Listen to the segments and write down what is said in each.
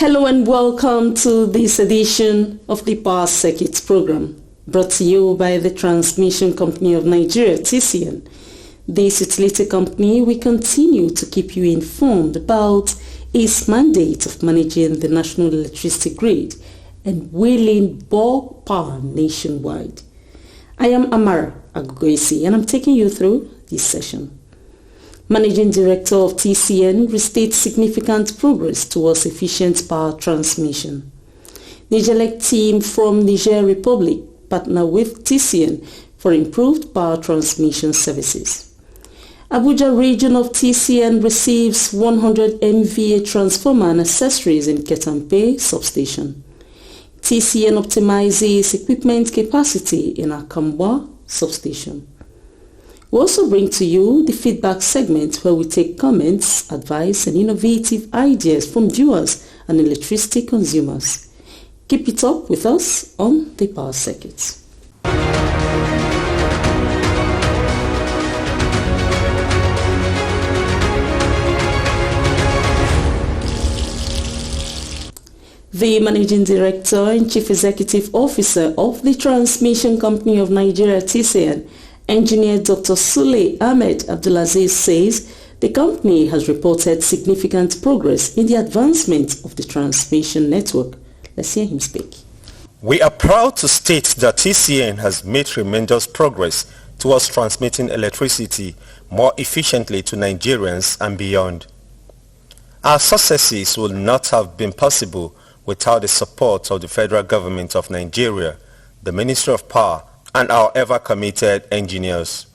Hello and welcome to this edition of the Power Circuits program, brought to you by the Transmission Company of Nigeria, TCN. This utility company will continue to keep you informed about its mandate of managing the national electricity grid and wheeling bulk power nationwide. I am Amara Agogoisi and I'm taking you through this session. Managing Director of TCN restates significant progress towards efficient power transmission. Niger Lake team from Niger Republic partner with TCN for improved power transmission services. Abuja region of TCN receives 100 MVA transformer and accessories in Ketampe substation. TCN optimizes equipment capacity in Akambwa substation. We also bring to you the feedback segment where we take comments, advice and innovative ideas from viewers and electricity consumers. Keep it up with us on the Power Circuits. The Managing Director and Chief Executive Officer of the Transmission Company of Nigeria, TCN, Engineer Dr. Sule Ahmed Abdulaziz says the company has reported significant progress in the advancement of the transmission network. Let's hear him speak. We are proud to state that TCN has made tremendous progress towards transmitting electricity more efficiently to Nigerians and beyond. Our successes would not have been possible without the support of the Federal Government of Nigeria, the Ministry of Power, and our ever-committed engineers.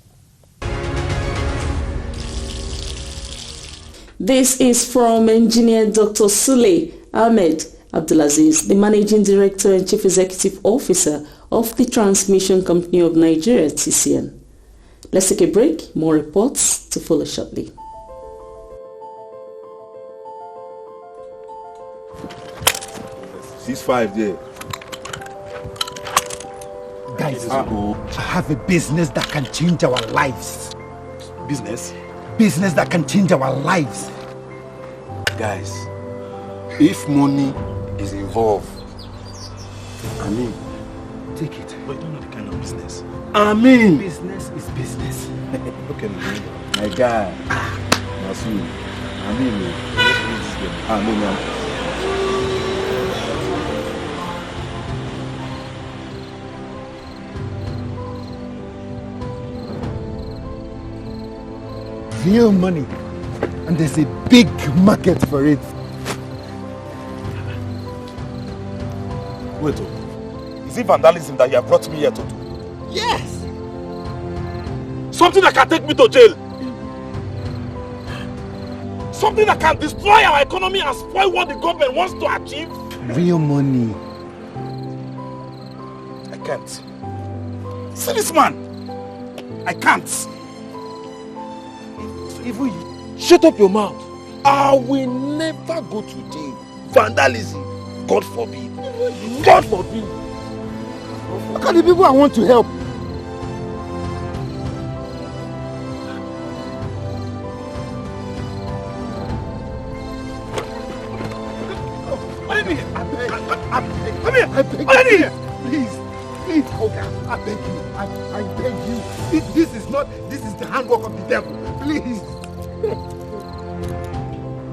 This is from Engineer Dr. Sule Ahmed Abdulaziz, the Managing Director and Chief Executive Officer of the Transmission Company of Nigeria, TCN. Let's take a break. More reports to follow shortly. $6.5 there. Guys, I have a business that can change our lives. Business? Business that can change our lives. Guys, if money is involved, take it. But you don't know the kind of business. Business is business. Okay, my guy. That's you. Real money, and there's a big market for it. Wait, is it vandalism that you have brought me here to do? Yes! Something that can take me to jail! Something that can destroy our economy and spoil what the government wants to achieve? Real money. I can't. See this man! I can't. Even you, shut up your mouth. I will never go to jail. Vandalism, God forbid. God forbid. Look at the people I want to help. I beg you. Please, okay, I beg you. I beg you. This is the handwork of the devil. Please.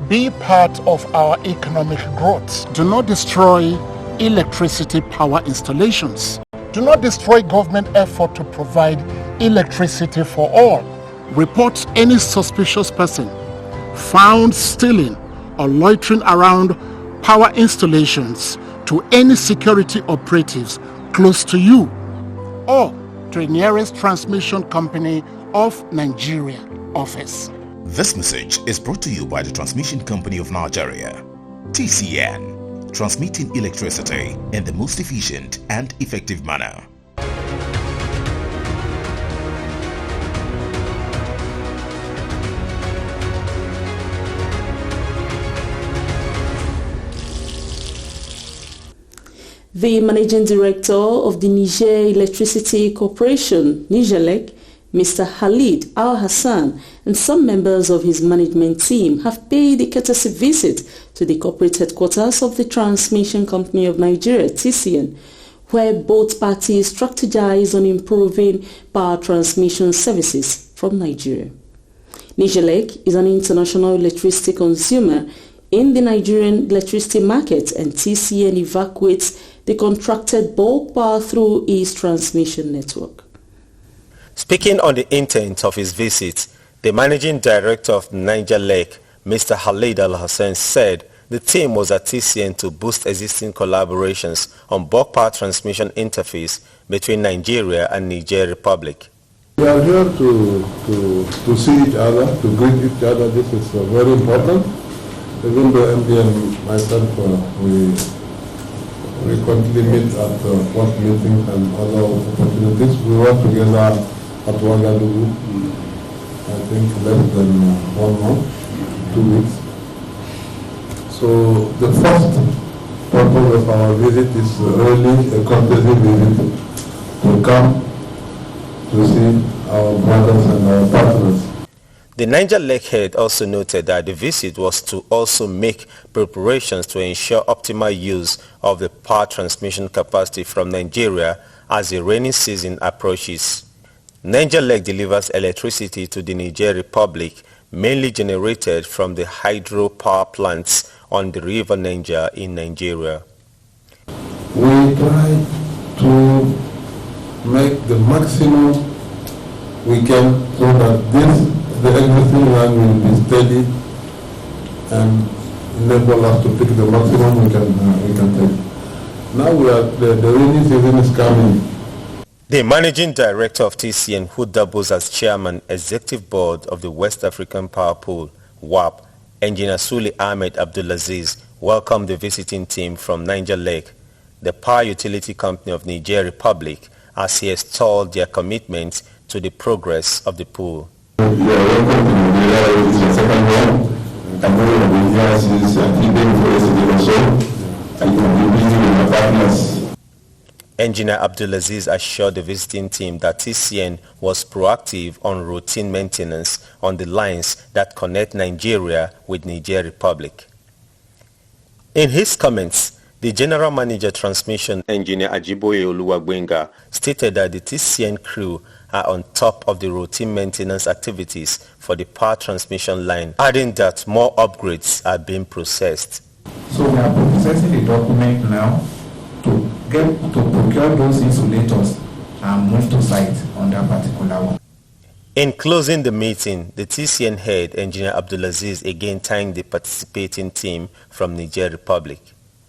Be part of our economic growth. Do not destroy electricity power installations. Do not destroy government effort to provide electricity for all. Report any suspicious person found stealing or loitering around power installations to any security operatives close to you or to the nearest transmission company of Nigeria office. This message is brought to you by the Transmission Company of Nigeria, TCN, transmitting electricity in the most efficient and effective manner. The Managing Director of the Niger Electricity Corporation, Niger Lake, Mr. Khalid Al-Hassan and some members of his management team have paid a courtesy visit to the corporate headquarters of the Transmission Company of Nigeria, TCN, where both parties strategize on improving power transmission services from Nigeria. Niger Lake is an international electricity consumer in the Nigerian electricity market, and TCN evacuates the contracted bulk power through its transmission network. Speaking on the intent of his visit, the managing director of Niger Lake, Mr. Khalid Al-Hassan, said the team was at TCN to boost existing collaborations on bulk power transmission interface between Nigeria and Niger Republic. We are here to see each other, to greet each other. This is very important. Even though MD and myself, we frequently meet at work meetings and other opportunities. We work together at Ouagadougou, I think less than 1 month, 2 weeks. So the first purpose of our visit is really a courtesy visit to come to see our brothers and our partners. The Niger Lake head also noted that the visit was to also make preparations to ensure optimal use of the power transmission capacity from Nigeria as the rainy season approaches. Niger Lake delivers electricity to the Niger Republic, mainly generated from the hydro power plants on the river Niger in Nigeria. We try to make the maximum we can so that the existing land will be steady and enable us to pick the maximum we can take. Now the rainy season is coming. The managing director of TCN, who doubles as chairman, executive board of the West African Power Pool, WAP, Engineer Suli Ahmed Abdulaziz, welcomed the visiting team from Niger Lake, the power utility company of Niger Republic, as he extolled their commitment to the progress of the pool. You are welcome to Nigeria. It's your second home. I'm going to be here since 3 days or so. And you will be busy with your partners. Engineer Abdulaziz assured the visiting team that TCN was proactive on routine maintenance on the lines that connect Nigeria with Niger Republic. In his comments, the General Manager Transmission, Engineer Ajiboye Oluwagbenga, stated that the TCN crew are on top of the routine maintenance activities for the power transmission line, adding that more upgrades are being processed. So we are processing the document now to procure those insulators and move to site on that particular one. In closing the meeting, the TCN head, Engineer Abdulaziz, again thanked the participating team from Niger Republic.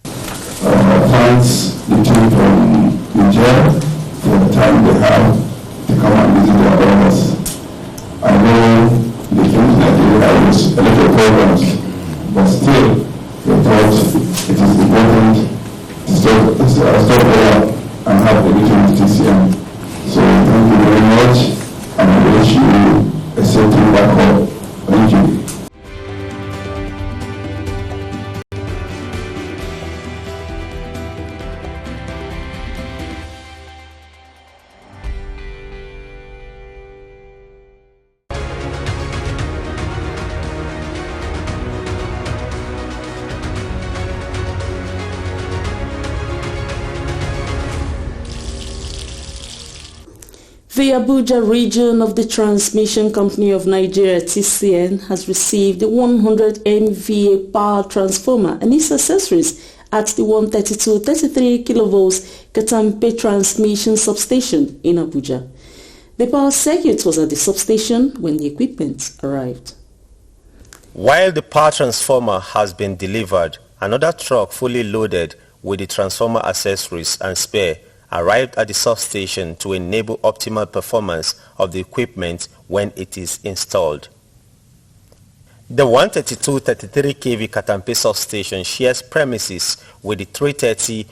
Thanks the team from Niger for the time they have to come and visit their brothers. I know the things that they have is a little programs, but still they thought it is important to stop there and have the meeting with TCN. So thank you very much, and I wish you a safe trip back home. Thank you. The Abuja region of the Transmission Company of Nigeria, TCN, has received the 100 MVA power transformer and its accessories at the 132-33 kV Katampe transmission substation in Abuja. The power circuit was at the substation when the equipment arrived. While the power transformer has been delivered, another truck fully loaded with the transformer accessories and spare arrived at the substation to enable optimal performance of the equipment when it is installed. The 132-33 kV Katampe substation shares premises with the 330-132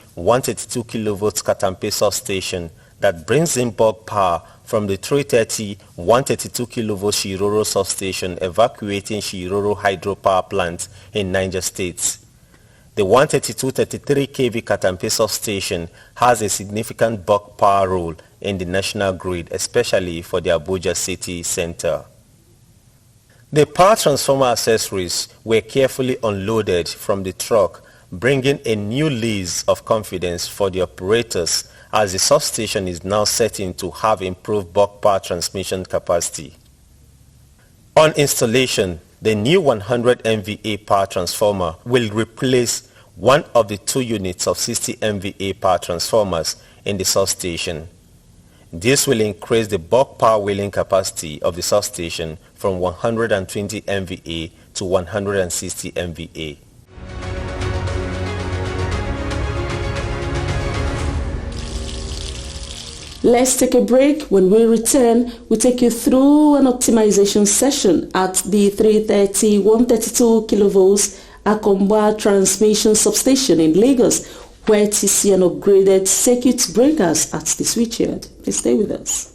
kV Katampe substation that brings in bulk power from the 330-132 kV Shiroro substation evacuating Shiroro hydropower plant in Niger State. The 132-33 kV Katampe substation has a significant bulk power role in the national grid, especially for the Abuja city center. The power transformer accessories were carefully unloaded from the truck, bringing a new lease of confidence for the operators as the substation is now setting to have improved bulk power transmission capacity. On installation, the new 100 MVA power transformer will replace one of the 2 units of 60 MVA power transformers in the substation. This will increase the bulk power wheeling capacity of the substation from 120 MVA to 160 MVA. Let's take a break. When we return, we'll take you through an optimization session at the 330-132 kilovolts Akomba transmission substation in Lagos, where TCN upgraded circuit breakers at the switchyard. Please stay with us.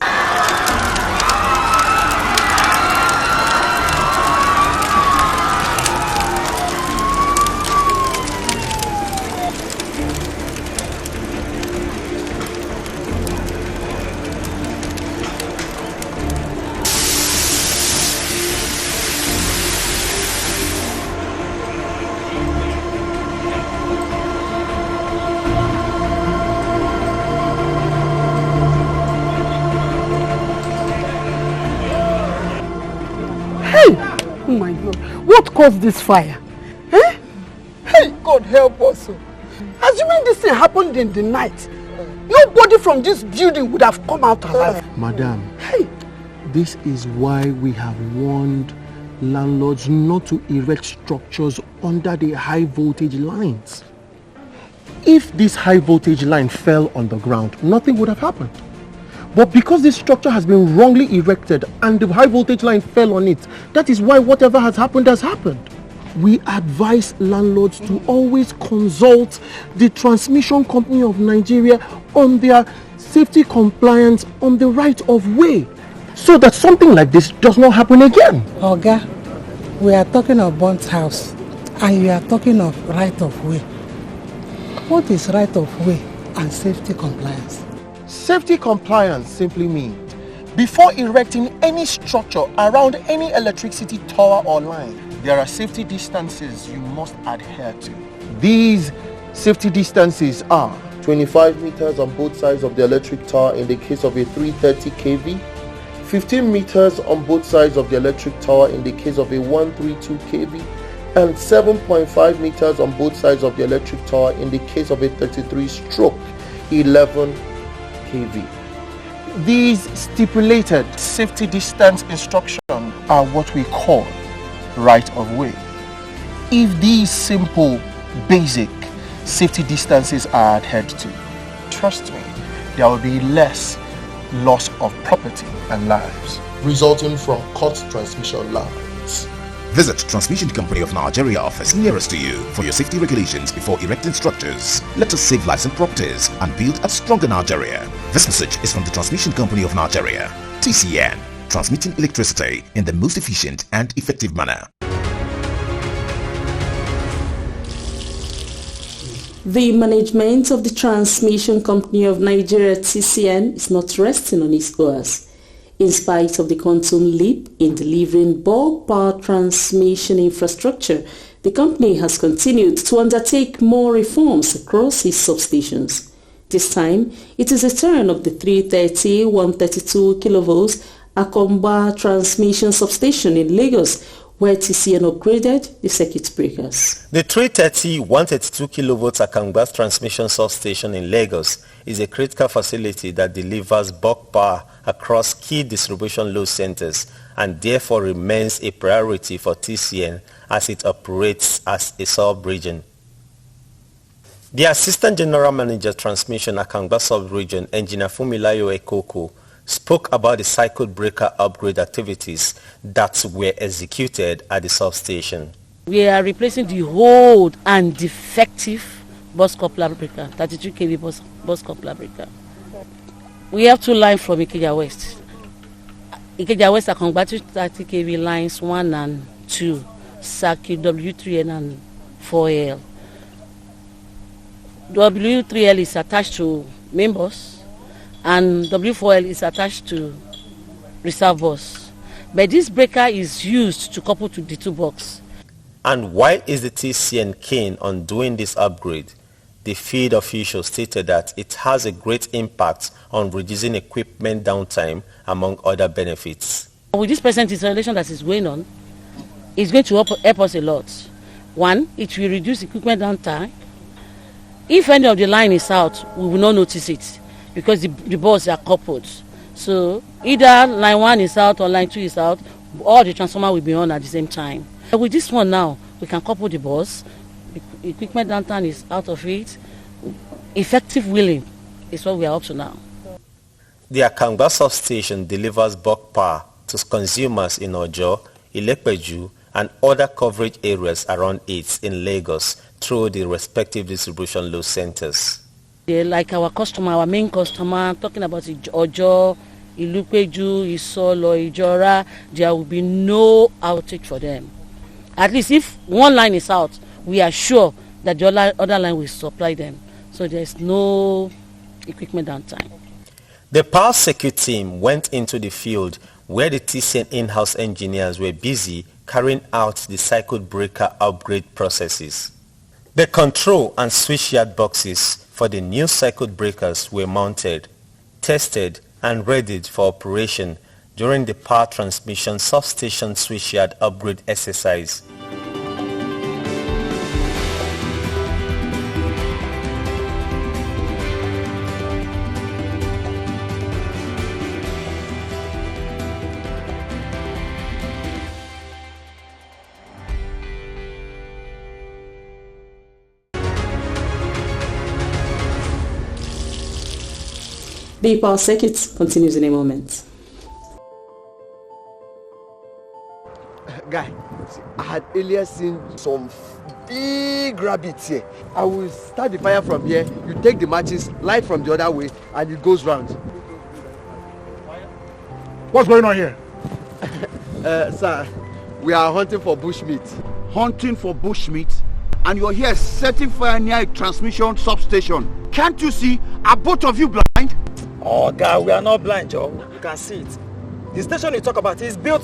Oh my God, what caused this fire? Eh? Hey, God help us. Assuming this thing happened in the night, nobody from this building would have come out alive. Madam, this is why we have warned landlords not to erect structures under the high voltage lines. If this high voltage line fell on the ground, nothing would have happened. But because this structure has been wrongly erected and the high voltage line fell on it, that is why whatever has happened has happened. We advise landlords to always consult the Transmission Company of Nigeria on their safety compliance on the right of way, so that something like this does not happen again. Oga, we are talking of burnt house and you are talking of right of way. What is right of way and safety compliance? Safety compliance simply means before erecting any structure around any electricity tower or line, there are safety distances you must adhere to. These safety distances are 25 meters on both sides of the electric tower in the case of a 330 kV, 15 meters on both sides of the electric tower in the case of a 132 kV, and 7.5 meters on both sides of the electric tower in the case of a 33/11 kV. These stipulated safety distance instructions are what we call right of way. If these simple, basic safety distances are adhered to, trust me, there will be less loss of property and lives resulting from cut transmission lines. Visit Transmission Company of Nigeria office nearest to you for your safety regulations before erecting structures. Let us save lives and properties and build a stronger Nigeria. This message is from the Transmission Company of Nigeria, TCN, transmitting electricity in the most efficient and effective manner. The management of the Transmission Company of Nigeria, TCN, is not resting on its laurels. In spite of the quantum leap in delivering bulk power transmission infrastructure, the company has continued to undertake more reforms across its substations. This time, it is a turn of the 330-132 kilovolts Akomba transmission substation in Lagos, where TCN upgraded the circuit breakers. The 330-132 kilovolts Akomba transmission substation in Lagos is a critical facility that delivers bulk power across key distribution load centers and therefore remains a priority for TCN as it operates as a sub-region. The Assistant General Manager Transmission Akomba Sub-Region, Engineer Fumilayo Ekoko, spoke about the cycle breaker upgrade activities that were executed at the substation. We are replacing the old and defective bus coupler breaker, 32 kV bus coupler breaker. We have 2 lines from Ikeja West. Ikeja West are converted to 30 kV lines 1 and 2, circuit W3N and 4L. W3L is attached to main bus and W4L is attached to reserve bus. But this breaker is used to couple to the two box. And why is the TCN keen on doing this upgrade? The field official stated that it has a great impact on reducing equipment downtime, among other benefits. With this present installation that is going on, it's going to help us a lot. One, it will reduce equipment downtime. If any of the line is out, we will not notice it because the boards are coupled. So either line 1 is out or line 2 is out, all the transformer will be on at the same time. With this one now, we can couple the boards. Equipment downtime is out of it. Effective wheeling is what we are up to now. The Akangba substation delivers bulk power to consumers in Ojo, Ilepeju, and other coverage areas around it in Lagos through the respective distribution load centers. Like our customer, our main customer, talking about Ojo, Ilupeju, Isolo, Ijora, there will be no outage for them. At least if one line is out, we are sure that the other line will supply them. So there's no equipment downtime. The power circuit team went into the field where the TCN in-house engineers were busy carrying out the circuit breaker upgrade processes. The control and switchyard boxes for the new circuit breakers were mounted, tested and readied for operation during the power transmission substation switchyard upgrade exercise. The power circuit continues in a moment. Guy, I had earlier seen some big rabbits here. I will start the fire from here. You take the matches, light from the other way, and it goes round. What's going on here? Sir, we are hunting for bushmeat. Hunting for bushmeat? And you're here setting fire near a transmission substation. Can't you see? Are both of you blind? Oh, God, we are not blind, Joe. You can see it. The station you talk about is built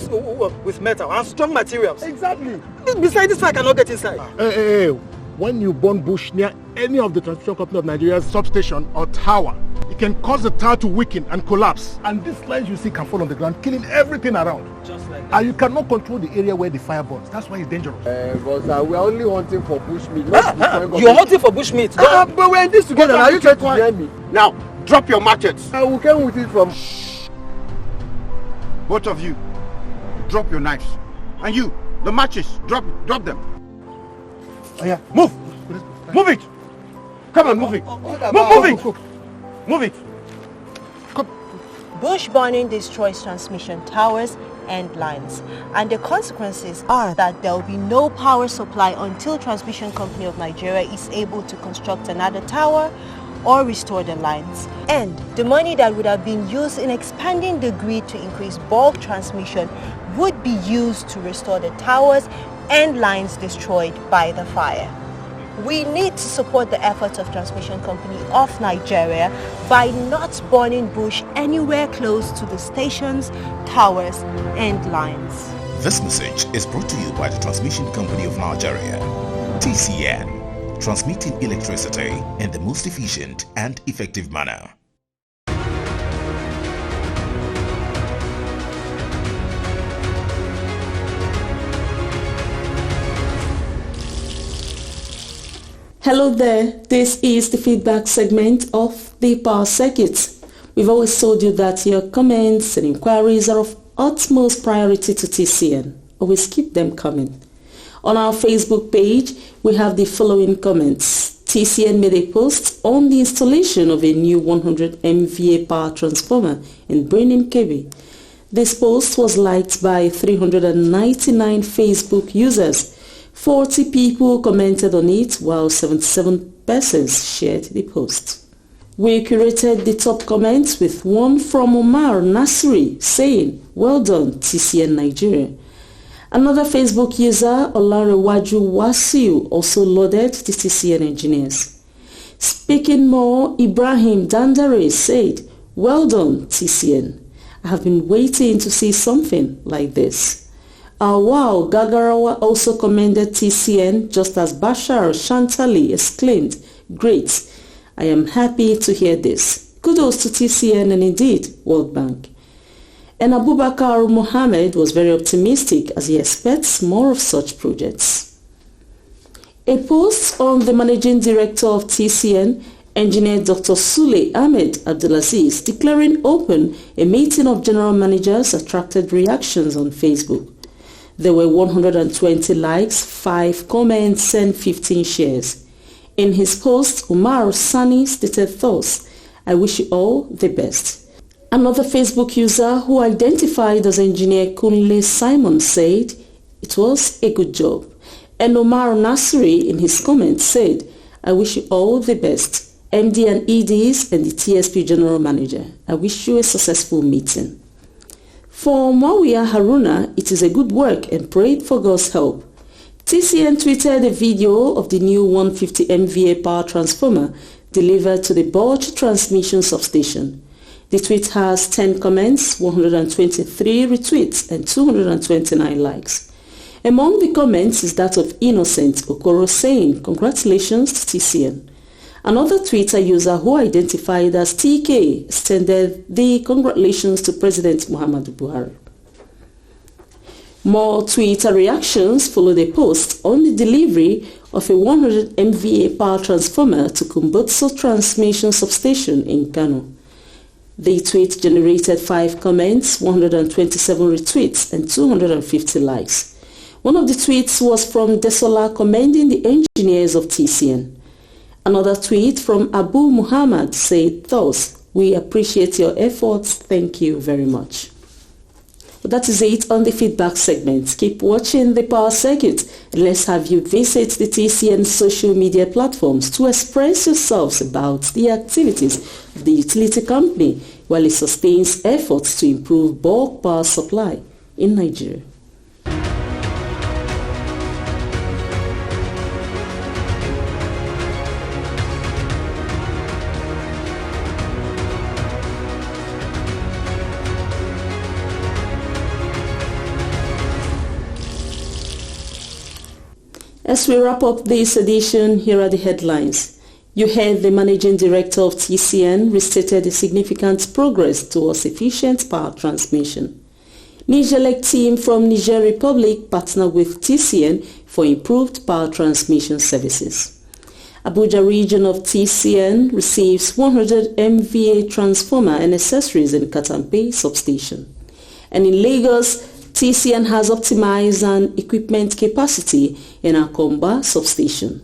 with metal and strong materials. Exactly. Besides, this I cannot get inside. Hey, when you burn bush near any of the transmission company of Nigeria's substation or tower, it can cause the tower to weaken and collapse. And these lines you see can fall on the ground, killing everything around. Just like that. And you cannot control the area where the fire burns. That's why it's dangerous. But we are only hunting for bushmeat. You're hunting for bushmeat. But we're in this together. Are you trying to hear me? Now, drop your machetes. We came with it from... Both of you, drop your knives. And you, the matches, drop them. Oh, yeah. Move! Move it! Come on, move it! Move it! Move it! Come. Bush burning destroys transmission towers and lines, and the consequences are that there will be no power supply until Transmission Company of Nigeria is able to construct another tower or restore the lines. And the money that would have been used in expanding the grid to increase bulk transmission would be used to restore the towers and lines destroyed by the fire. We need to support the efforts of Transmission Company of Nigeria by not burning bush anywhere close to the stations, towers and lines. This message is brought to you by the Transmission Company of Nigeria, TCN, transmitting electricity in the most efficient and effective manner. Hello there, this is the feedback segment of the Power Circuit. We've always told you that your comments and inquiries are of utmost priority to TCN. Always keep them coming. On our Facebook page, we have the following comments. TCN made a post on the installation of a new 100 MVA power transformer in Birnin Kebbi. This post was liked by 399 Facebook users. 40 people commented on it, while 77 persons shared the post. We curated the top comments with one from Omar Nasri saying, "Well done, TCN Nigeria." Another Facebook user, Olarewaju Wasiu, also lauded the TCN engineers. Speaking more, Ibrahim Dandare said, Well done, TCN. I have been waiting to see something like this. Wow, Gagarawa also commended TCN just as Bashar Shantali exclaimed, great. I am happy to hear this. Kudos to TCN and indeed World Bank. And Abubakar Mohammed was very optimistic as he expects more of such projects. A post on the Managing Director of TCN, Engineer Dr. Sule Ahmed Abdulaziz, declaring open a meeting of general managers attracted reactions on Facebook. There were 120 likes, 5 comments and 15 shares. In his post, Umar Sani stated thus, I wish you all the best. Another Facebook user who identified as Engineer Kunle Simon said, it was a good job. And Omar Nasri in his comment said, I wish you all the best. MD and EDs and the TSP General Manager, I wish you a successful meeting. For Mawia Haruna, it is a good work and prayed for God's help. TCN tweeted a video of the new 150 MVA power transformer delivered to the Borch transmission substation. The tweet has 10 comments, 123 retweets and 229 likes. Among the comments is that of Innocent Okoro saying, congratulations to TCN. Another Twitter user who identified as TK extended the congratulations to President Muhammadu Buhari. More Twitter reactions followed a post on the delivery of a 100 MVA power transformer to Kumbutso transmission substation in Kano. The tweet generated 5 comments, 127 retweets and 250 likes. One of the tweets was from Desola commending the engineers of TCN. Another tweet from Abu Muhammad said thus, we appreciate your efforts, thank you very much. But that is it on the feedback segment. Keep watching the Power Circuit and let's have you visit the TCN social media platforms to express yourselves about the activities of the utility company while it sustains efforts to improve bulk power supply in Nigeria. As we wrap up this edition, here are the headlines. You heard the Managing Director of TCN restated the significant progress towards efficient power transmission. Niger Lake team from Niger Republic partner with TCN for improved power transmission services. Abuja region of TCN receives 100 MVA transformer and accessories in Katampe substation. And in Lagos, TCN has optimized an equipment capacity in Akomba substation.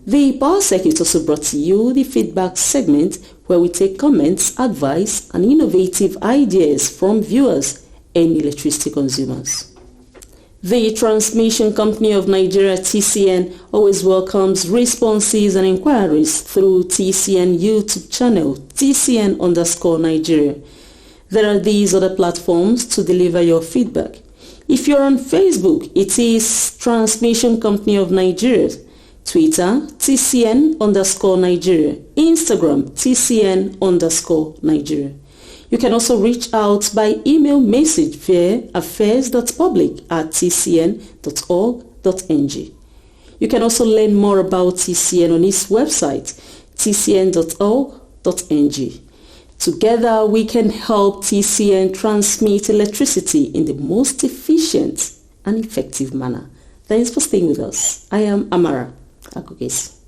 The Power Circuit also brought to you the feedback segment where we take comments, advice and innovative ideas from viewers and electricity consumers. The Transmission Company of Nigeria, TCN, always welcomes responses and inquiries through TCN YouTube channel, TCN_Nigeria. There are these other platforms to deliver your feedback. If you're on Facebook, it is Transmission Company of Nigeria. Twitter, TCN_Nigeria. Instagram, TCN_Nigeria. You can also reach out by email message via affairs.public@tcn.org.ng. You can also learn more about TCN on its website, tcn.org.ng. Together, we can help TCN transmit electricity in the most efficient and effective manner. Thanks for staying with us. I am Amara Akugesi.